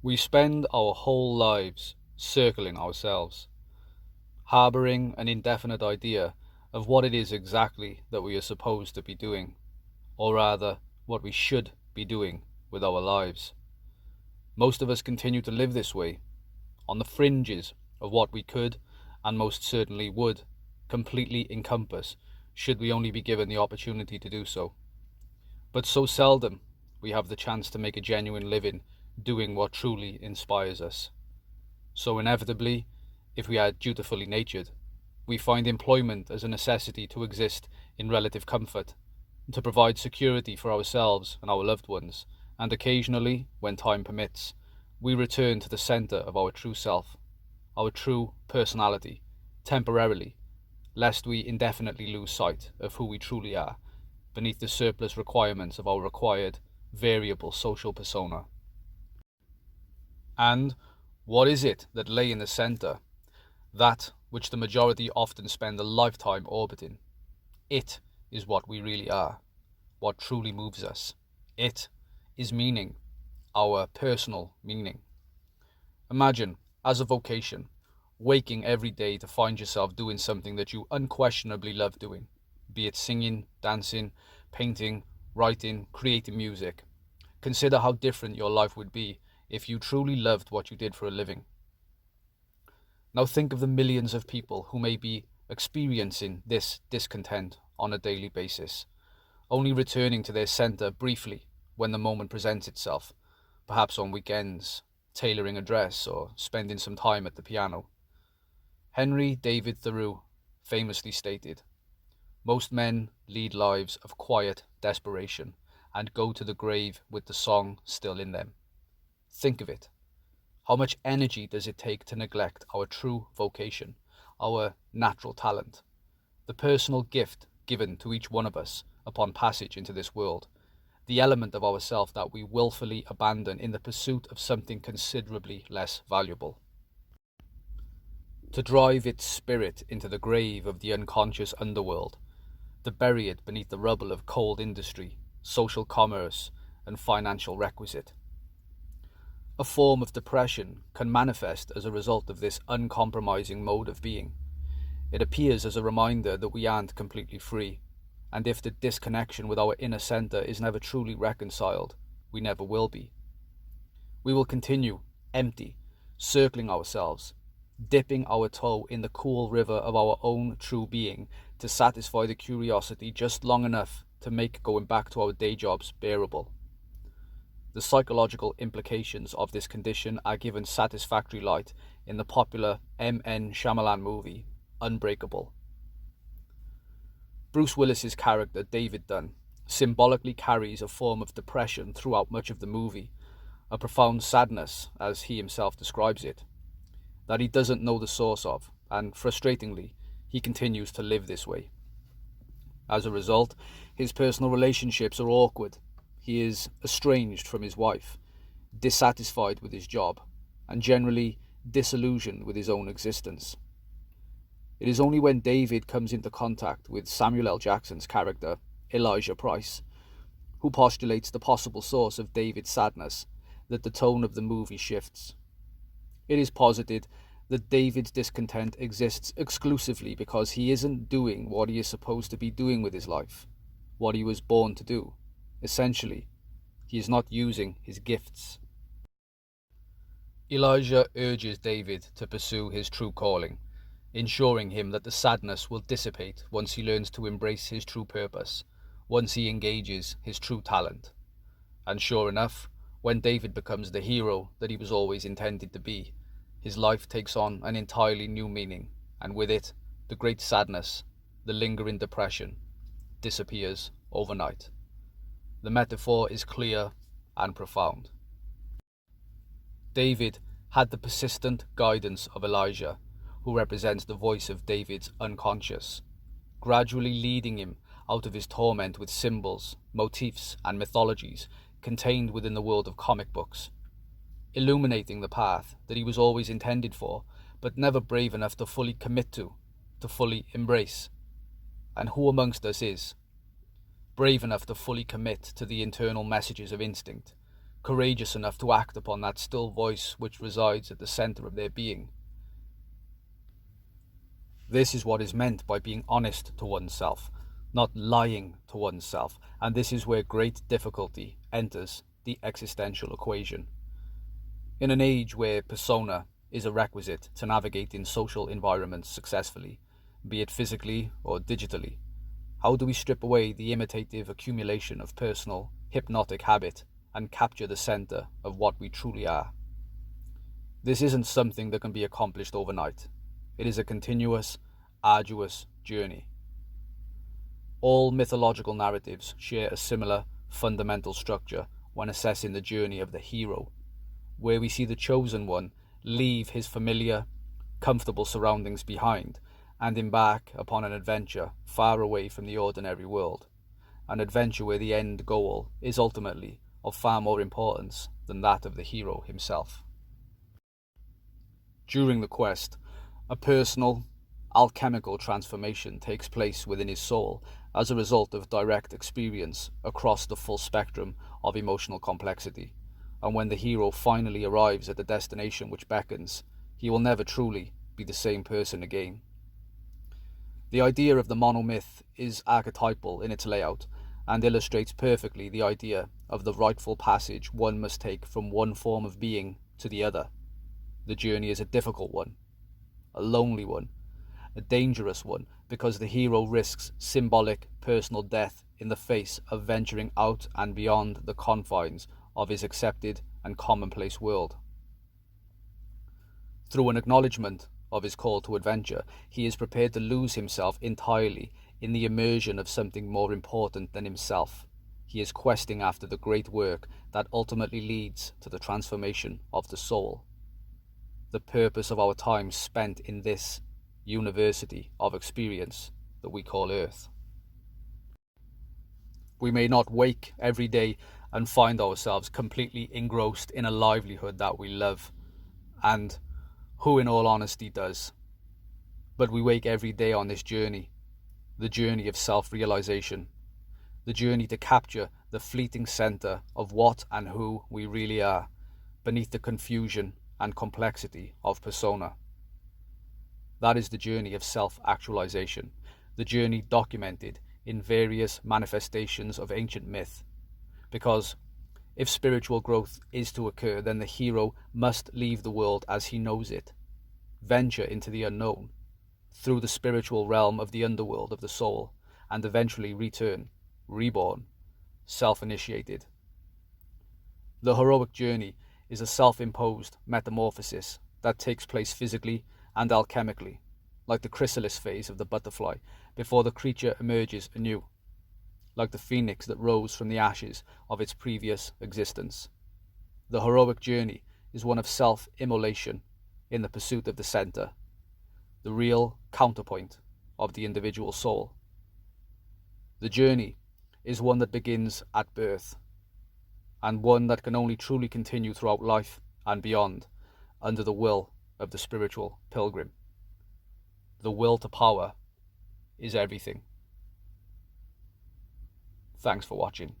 We spend our whole lives circling ourselves, harboring an indefinite idea of what it is exactly that we are supposed to be doing, or rather, what we should be doing with our lives. Most of us continue to live this way, on the fringes of what we could, and most certainly would, completely encompass should we only be given the opportunity to do so. But so seldom we have the chance to make a genuine living doing what truly inspires us. So inevitably, if we are dutifully natured, we find employment as a necessity to exist in relative comfort, to provide security for ourselves and our loved ones, and occasionally, when time permits, we return to the centre of our true self, our true personality, temporarily, lest we indefinitely lose sight of who we truly are, beneath the surplus requirements of our required, variable social persona. And what is it that lay in the centre, that which the majority often spend a lifetime orbiting? It is what we really are, what truly moves us. It is meaning, our personal meaning. Imagine, as a vocation, waking every day to find yourself doing something that you unquestionably love doing, be it singing, dancing, painting, writing, creating music. Consider how different your life would be if you truly loved what you did for a living. Now think of the millions of people who may be experiencing this discontent on a daily basis, only returning to their centre briefly when the moment presents itself, perhaps on weekends, tailoring a dress or spending some time at the piano. Henry David Thoreau famously stated, "Most men lead lives of quiet desperation and go to the grave with the song still in them." Think of it. How much energy does it take to neglect our true vocation, our natural talent, the personal gift given to each one of us upon passage into this world, the element of ourself that we willfully abandon in the pursuit of something considerably less valuable? To drive its spirit into the grave of the unconscious underworld, to bury it beneath the rubble of cold industry, social commerce, and financial requisite. A form of depression can manifest as a result of this uncompromising mode of being. It appears as a reminder that we aren't completely free, and if the disconnection with our inner centre is never truly reconciled, we never will be. We will continue, empty, circling ourselves, dipping our toe in the cool river of our own true being to satisfy the curiosity just long enough to make going back to our day jobs bearable. The psychological implications of this condition are given satisfactory light in the popular M. N. Shyamalan movie, Unbreakable. Bruce Willis's character, David Dunn, symbolically carries a form of depression throughout much of the movie, a profound sadness, as he himself describes it, that he doesn't know the source of, and frustratingly, he continues to live this way. As a result, his personal relationships are awkward. He is estranged from his wife, dissatisfied with his job, and generally disillusioned with his own existence. It is only when David comes into contact with Samuel L. Jackson's character, Elijah Price, who postulates the possible source of David's sadness, that the tone of the movie shifts. It is posited that David's discontent exists exclusively because he isn't doing what he is supposed to be doing with his life, what he was born to do. Essentially, he is not using his gifts. Elijah urges David to pursue his true calling, ensuring him that the sadness will dissipate once he learns to embrace his true purpose, once he engages his true talent. And sure enough, when David becomes the hero that he was always intended to be, his life takes on an entirely new meaning, and with it, the great sadness, the lingering depression, disappears overnight. The metaphor is clear and profound. David had the persistent guidance of Elijah, who represents the voice of David's unconscious, gradually leading him out of his torment with symbols, motifs, and mythologies contained within the world of comic books, illuminating the path that he was always intended for, but never brave enough to fully commit to fully embrace. And who amongst us is brave enough to fully commit to the internal messages of instinct, courageous enough to act upon that still voice which resides at the center of their being. This is what is meant by being honest to oneself, not lying to oneself, and this is where great difficulty enters the existential equation. In an age where persona is a requisite to navigate in social environments successfully, be it physically or digitally, how do we strip away the imitative accumulation of personal, hypnotic habit and capture the center of what we truly are? This isn't something that can be accomplished overnight. It is a continuous, arduous journey. All mythological narratives share a similar, fundamental structure when assessing the journey of the hero, where we see the chosen one leave his familiar, comfortable surroundings behind and embark upon an adventure far away from the ordinary world, an adventure where the end goal is ultimately of far more importance than that of the hero himself. During the quest, a personal, alchemical transformation takes place within his soul as a result of direct experience across the full spectrum of emotional complexity, and when the hero finally arrives at the destination which beckons, he will never truly be the same person again. The idea of the monomyth is archetypal in its layout and illustrates perfectly the idea of the rightful passage one must take from one form of being to the other. The journey is a difficult one, a lonely one, a dangerous one, because the hero risks symbolic personal death in the face of venturing out and beyond the confines of his accepted and commonplace world. Through an acknowledgement of his call to adventure, he is prepared to lose himself entirely in the immersion of something more important than himself. He is questing after the great work that ultimately leads to the transformation of the soul. The purpose of our time spent in this university of experience that we call Earth. We may not wake every day and find ourselves completely engrossed in a livelihood that we love, and who in all honesty does? But we wake every day on this journey, the journey of self-realization, the journey to capture the fleeting center of what and who we really are, beneath the confusion and complexity of persona. That is the journey of self-actualization, the journey documented in various manifestations of ancient myth. Because if spiritual growth is to occur, then the hero must leave the world as he knows it, venture into the unknown, through the spiritual realm of the underworld of the soul, and eventually return, reborn, self-initiated. The heroic journey is a self-imposed metamorphosis that takes place physically and alchemically, like the chrysalis phase of the butterfly, before the creature emerges anew, like the phoenix that rose from the ashes of its previous existence. The heroic journey is one of self-immolation in the pursuit of the center, the real counterpoint of the individual soul. The journey is one that begins at birth, and one that can only truly continue throughout life and beyond, under the will of the spiritual pilgrim. The will to power is everything. Thanks for watching.